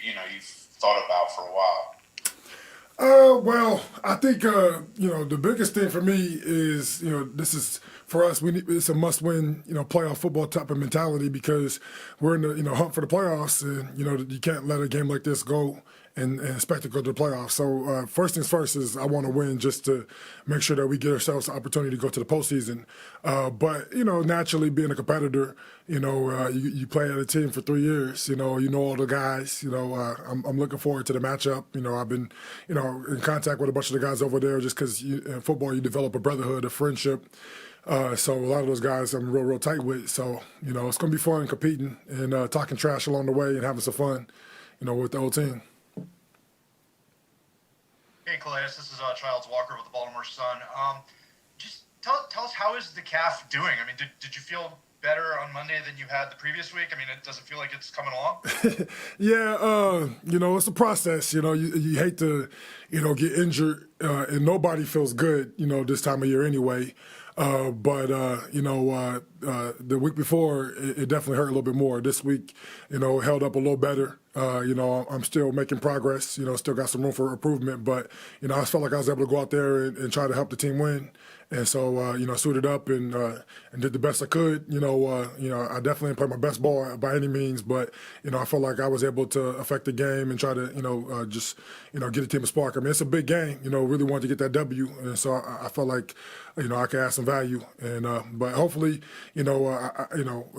you've thought about for a while? Well, I think the biggest thing for me is this is for us. It's a must-win playoff football type of mentality because we're in the hunt for the playoffs, and you can't let a game like this go and expect to go to the playoffs. So first things first is I want to win just to make sure that we get ourselves the opportunity to go to the postseason. But naturally being a competitor, you play at a team for 3 years. You know all the guys. I'm looking forward to the matchup. I've been in contact with a bunch of the guys over there just because in football you develop a brotherhood, a friendship. So a lot of those guys I'm real tight with. So it's gonna be fun competing and talking trash along the way and having some fun. With the whole team. Hey, Calais, this is Childs Walker with the Baltimore Sun. Just tell us, how is the calf doing? I mean, did you feel better on Monday than you had the previous week? I mean, it doesn't feel like it's coming along. Yeah, it's a process. You hate to, get injured, and nobody feels good, this time of year anyway. But the week before, it definitely hurt a little bit more. This week, held up a little better. I'm still making progress. Still got some room for improvement. But, I just felt like I was able to go out there and try to help the team win. And so, suited up and did the best I could. I definitely didn't play my best ball by any means, but I felt like I was able to affect the game and try to, just get the team a spark. I mean, it's a big game. Really wanted to get that W, and so I felt like, I could add some value. And but hopefully, we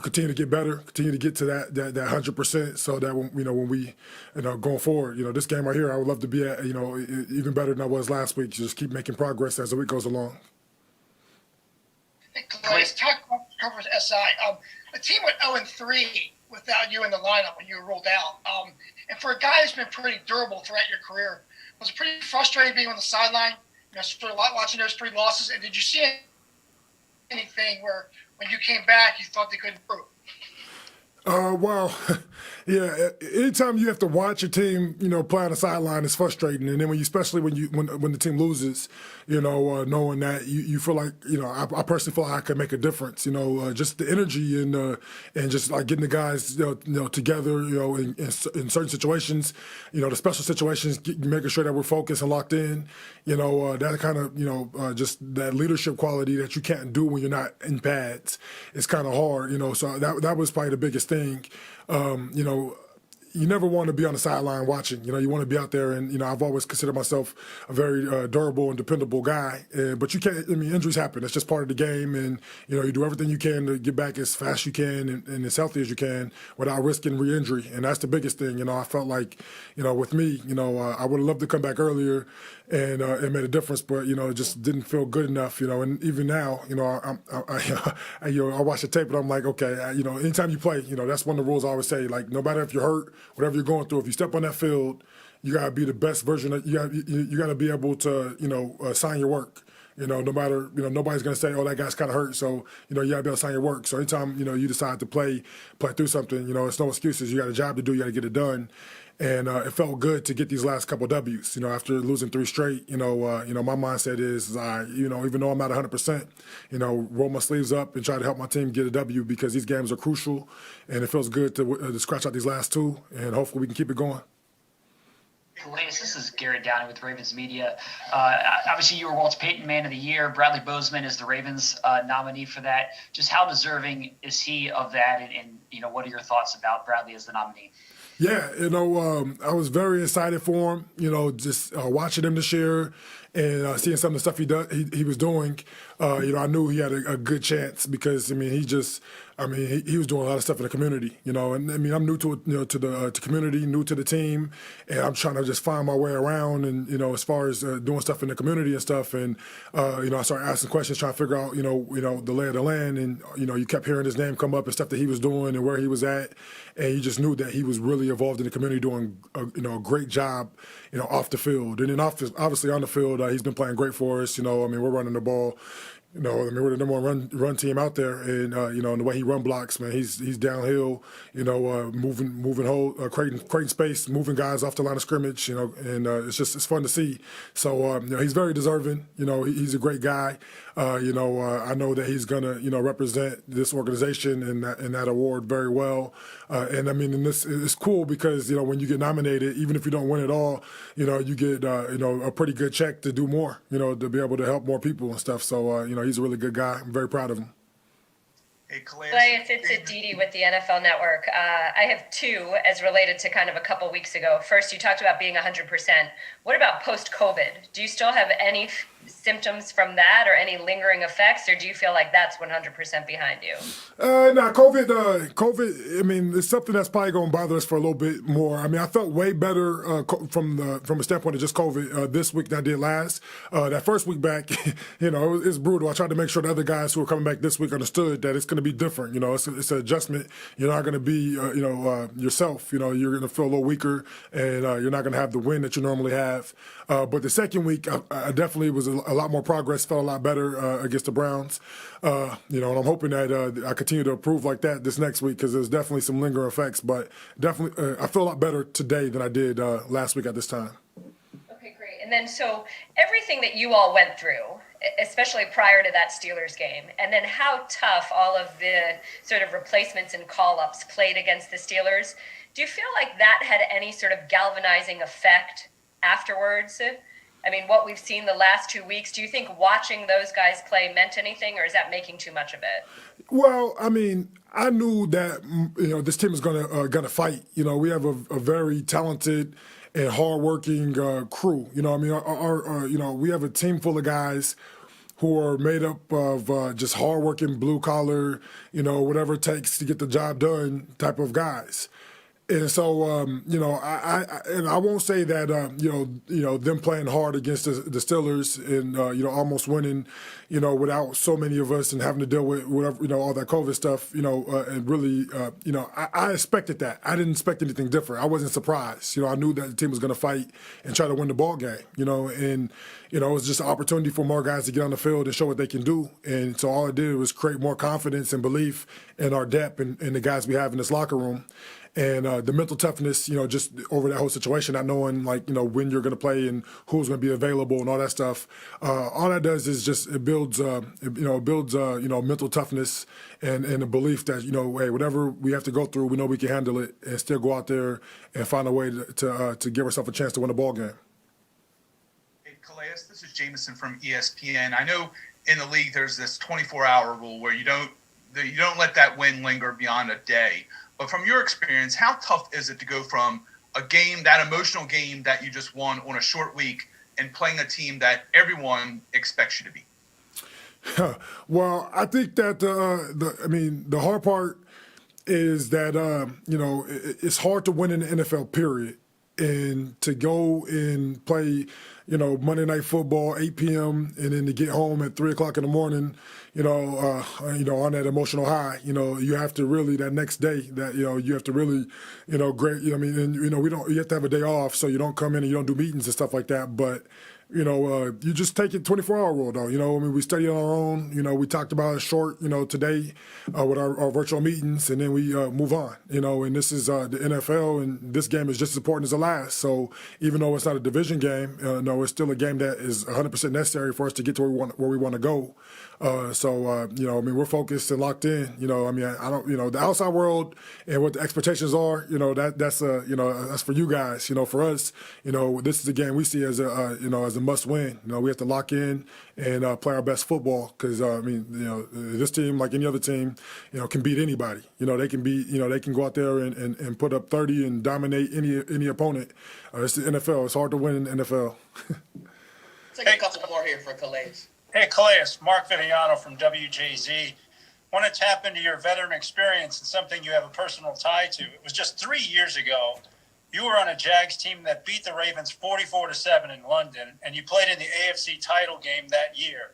continue to get better, continue to get to that 100%, so that when we, going forward, this game right here, I would love to be at, even better than I was last week. Just keep making progress as the week goes along. Let's talk covers SI. The team went 0-3 without you in the lineup when you were ruled out. And for a guy who's been pretty durable throughout your career, was it pretty frustrating being on the sideline, sort of watching those 3 losses? And did you see anything where when you came back you thought they could improve? Well, yeah. Anytime you have to watch your team, play on the sideline, it's frustrating. And then especially when the team loses, knowing that you feel like, I personally feel like I can make a difference. Just the energy and just like getting the guys, together, in certain situations, the special situations, making sure that we're focused and locked in. That kind of, just that leadership quality that you can't do when you're not in pads. It's kind of hard, So that was probably the biggest thing. You never want to be on the sideline watching. You want to be out there, and I've always considered myself a very durable and dependable guy. But you can't. I mean, injuries happen. It's just part of the game, and you do everything you can to get back as fast as you can and as healthy as you can without risking re-injury. And that's the biggest thing. I felt like, with me, I would have loved to come back earlier, and it made a difference, but it just didn't feel good enough. And even now, I watch the tape, and I'm like, okay, anytime you play, that's one of the rules I always say. Like, no matter if you're hurt, whatever you're going through, if you step on that field, you gotta be the best version of you gotta be able to sign your work. No matter nobody's gonna say, oh, that guy's kind of hurt, so you gotta be able to sign your work. So anytime you decide to play through something, it's no excuses. You got a job to do, you got to get it done. And it felt good to get these last couple of W's. After losing 3 straight, my mindset is, even though I'm not 100%, roll my sleeves up and try to help my team get a W because these games are crucial, and it feels good to scratch out these last 2, and hopefully we can keep it going. Latest, this is Garrett Downey with Ravens Media. Obviously, you were Walter Payton Man of the Year. Bradley Bozeman is the Ravens nominee for that. Just how deserving is he of that, and what are your thoughts about Bradley as the nominee? Yeah, I was very excited for him, just watching him this year and seeing some of the stuff he was doing. I knew he had a good chance because, he was doing a lot of stuff in the community, and I'm new to the community, new to the team, and I'm trying to just find my way around and, as far as doing stuff in the community and stuff. And, I started asking questions, trying to figure out, the lay of the land. And, you kept hearing his name come up and stuff that he was doing and where he was at. And you just knew that he was really involved in the community doing, a great job, off the field. And then obviously on the field, he's been playing great for us. We're running the ball I mean, we're the number one run team out there, and and the way he run blocks, man, he's downhill, moving creating space, moving guys off the line of scrimmage, and it's fun to see. So he's very deserving. He's a great guy. I know that he's gonna represent this organization and that award very well. And I mean, and this it's cool because when you get nominated, even if you don't win it all, you get a pretty good check to do more, to be able to help more people and stuff. So he's a really good guy. I'm very proud of him. Hey, Calais. It's Aditi with the NFL Network. I have two as related to kind of a couple weeks ago. First, you talked about being 100%. What about post-COVID? Do you still have any symptoms from that or any lingering effects, or do you feel like that's 100% behind you? COVID. I mean, it's something that's probably going to bother us for a little bit more. I mean, I felt way better from a standpoint of just COVID this week than I did last. That first week back, it's brutal. I tried to make sure the other guys who are coming back this week understood that it's going to be different. It's an adjustment. You're not going to be, yourself. You're going to feel a little weaker, and you're not going to have the win that you normally have. But the second week, I definitely was a lot more progress. Felt a lot better against the Browns. And I'm hoping that I continue to improve like that this next week because there's definitely some lingering effects. But definitely, I feel a lot better today than I did last week at this time. Okay, great. And then so everything that you all went through, especially prior to that Steelers game, and then how tough all of the sort of replacements and call-ups played against the Steelers, do you feel like that had any sort of galvanizing effect afterwards? I mean, what we've seen the last 2 weeks, do you think watching those guys play meant anything, or is that making too much of it? Well, I mean, I knew that this team is gonna fight. We have a very talented and hardworking crew. I mean, our we have a team full of guys who are made up of just hardworking, blue collar, whatever it takes to get the job done type of guys. And so, I won't say that, them playing hard against the Steelers and, almost winning, without so many of us and having to deal with whatever, all that COVID stuff, and really, I expected that. I didn't expect anything different. I wasn't surprised. I knew that the team was going to fight and try to win the ball game, and, it was just an opportunity for more guys to get on the field and show what they can do. And so all it did was create more confidence and belief in our depth and the guys we have in this locker room. And the mental toughness, just over that whole situation, not knowing when you're going to play and who's going to be available and all that stuff. All that does is just it builds mental toughness and a belief that hey, whatever we have to go through, we know we can handle it and still go out there and find a way to give ourselves a chance to win a ball game. Hey, Calais, this is Jameson from ESPN. I know in the league there's this 24-hour rule where you don't let that win linger beyond a day. But from your experience, how tough is it to go from a game, that emotional game that you just won on a short week, and playing a team that everyone expects you to be? Well, I think that the hard part is that it's hard to win in the NFL, period, and to go and play Monday Night Football 8 p.m. and then to get home at 3 o'clock in the morning. On that emotional high, you have to really that next day that you have to really, great. You have to have a day off so you don't come in and you don't do meetings and stuff like that. But you just take it 24-hour rule though. We study on our own. We talked about it short, today with our virtual meetings, and then we move on. And this is the NFL, and this game is just as important as the last. So even though it's not a division game, no, it's still a game that is 100% necessary for us to get to where we want to go. We're focused and locked in. I don't, the outside world and what the expectations are, that's for you guys. For us, this is a game we see as a must win. We have to lock in and play our best football because this team, like any other team, can beat anybody. They can go out there and put up 30 and dominate any opponent. It's the NFL. It's hard to win in the NFL. Take a couple more here for Calais. Hey, Calais, Mark Viviano from WJZ. Want to tap into your veteran experience and something you have a personal tie to. It was just 3 years ago. You were on a Jags team that beat the Ravens 44-7 in London, and you played in the AFC title game that year.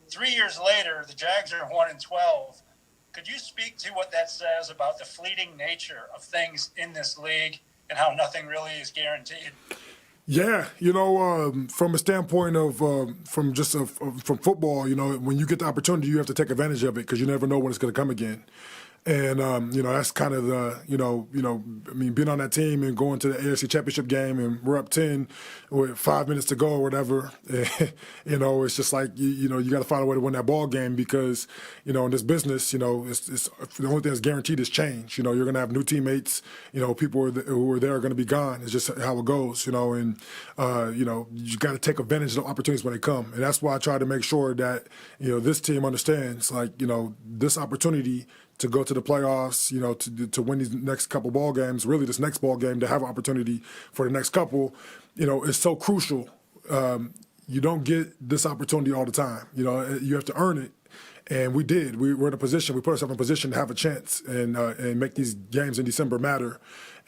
3 years later, the Jags are 1-12. Could you speak to what that says about the fleeting nature of things in this league and how nothing really is guaranteed? Yeah, from a standpoint of from football, when you get the opportunity, you have to take advantage of it because you never know when it's going to come again. And that's kind of being on that team and going to the AFC Championship game, and we're up 10 with 5 minutes to go or whatever. It's just like you got to find a way to win that ball game because in this business, it's the only thing that's guaranteed is change. You're going to have new teammates. People who are there are going to be gone. It's just how it goes. And you got to take advantage of the opportunities when they come, and that's why I try to make sure that this team understands this opportunity to go to the playoffs, to win these next couple ball games, really this next ball game, to have an opportunity for the next couple, is so crucial. You don't get this opportunity all the time. You have to earn it. And we did. We were in a position. We put ourselves in a position to have a chance and make these games in December matter.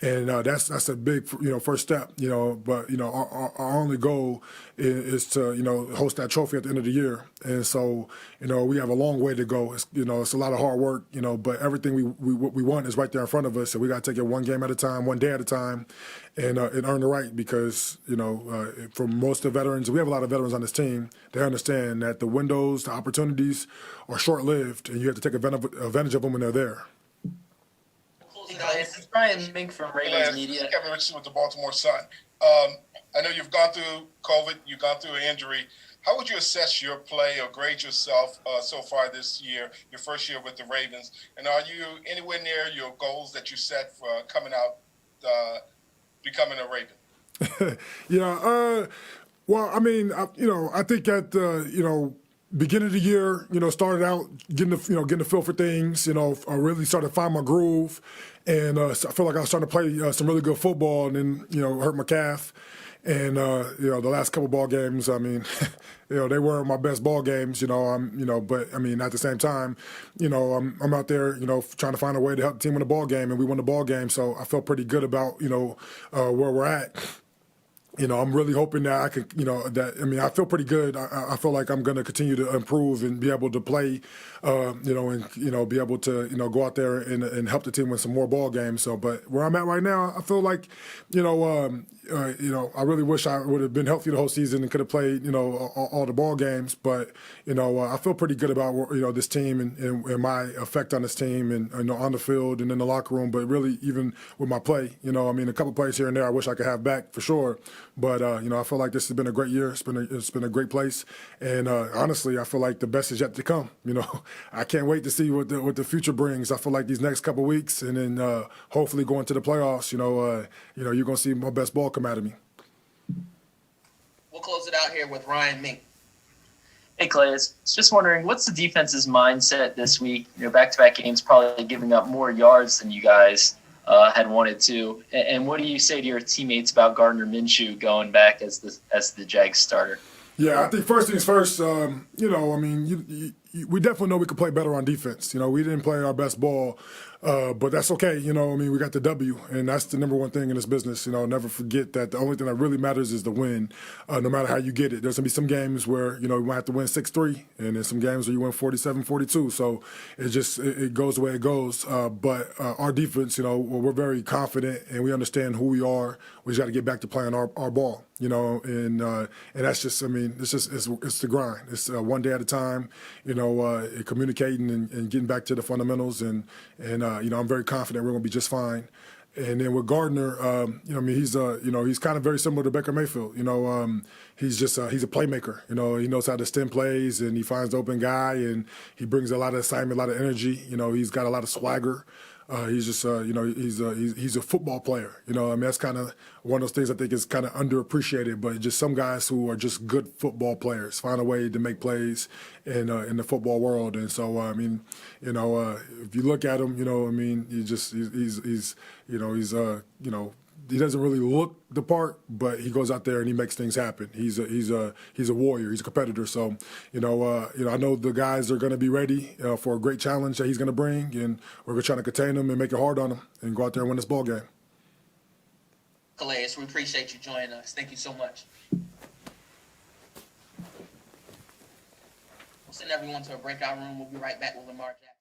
And that's a big first step. But our only goal is to host that trophy at the end of the year. And so we have a long way to go. It's it's a lot of hard work. But everything we want is right there in front of us. So we got to take it one game at a time, one day at a time, and earn the right. Because for most of the veterans, we have a lot of veterans on this team. They understand that the windows, the opportunities are short-lived, and you have to take advantage of them when they're there. This is Brian Mink from Ravens Media. Kevin Richardson with the Baltimore Sun. I know you've gone through COVID, you've gone through an injury. How would you assess your play or grade yourself so far this year, your first year with the Ravens? And are you anywhere near your goals that you set for coming out, becoming a Raven? Well, I think at beginning of the year, started out getting the feel for things. I really started to find my groove, and so I feel like I was starting to play some really good football, and then hurt my calf, and the last couple ball games, they weren't my best ball games, but at the same time, I'm out there, trying to find a way to help the team win a ball game, and we won the ball game, so I felt pretty good about where we're at. I'm really hoping that I can, I feel pretty good. I feel like I'm going to continue to improve and be able to play, and be able to, go out there and help the team win some more ball games. So, but where I'm at right now, I feel like, I really wish I would have been healthy the whole season and could have played, all the ball games. But, I feel pretty good about, this team and my effect on this team and on the field and in the locker room, but really even with my play, a couple plays here and there I wish I could have back for sure. But I feel like this has been a great year. It's been a great place, and honestly, I feel like the best is yet to come. I can't wait to see what the future brings. I feel like these next couple weeks, and then hopefully going to the playoffs. You're gonna see my best ball come out of me. We'll close it out here with Ryan Mink. Hey, Calais, just wondering, what's the defense's mindset this week? Back-to-back games, probably giving up more yards than you guys had wanted to. And what do you say to your teammates about Gardner Minshew going back as the Jags starter? Yeah, I think first things first, we definitely know we could play better on defense. We didn't play our best ball, but that's okay. We got the W, and that's the number one thing in this business. Never forget that the only thing that really matters is the win, no matter how you get it. There's going to be some games where, we might have to win 6-3, and then some games where you win 47-42. So it goes the way it goes. But our defense, we're very confident, and we understand who we are. We just got to get back to playing our ball, and that's just, it's the grind. It's one day at a time, communicating and getting back to the fundamentals, and I'm very confident we're going to be just fine. And then with Gardner, he's kind of very similar to Baker Mayfield. He's just he's a playmaker. He knows how to stem plays, and he finds the open guy, and he brings a lot of excitement, a lot of energy. He's got a lot of swagger. He's just, he's a football player. That's kind of one of those things I think is kind of underappreciated. But just some guys who are just good football players find a way to make plays in the football world. And so, if you look at him, he doesn't really look the part, but he goes out there and he makes things happen. He's a warrior. He's a competitor. So, I know the guys are going to be ready for a great challenge that he's going to bring, and we're going to try to contain him and make it hard on him and go out there and win this ball game. Calais, we appreciate you joining us. Thank you so much. We'll send everyone to a breakout room. We'll be right back with Lamar Jackson.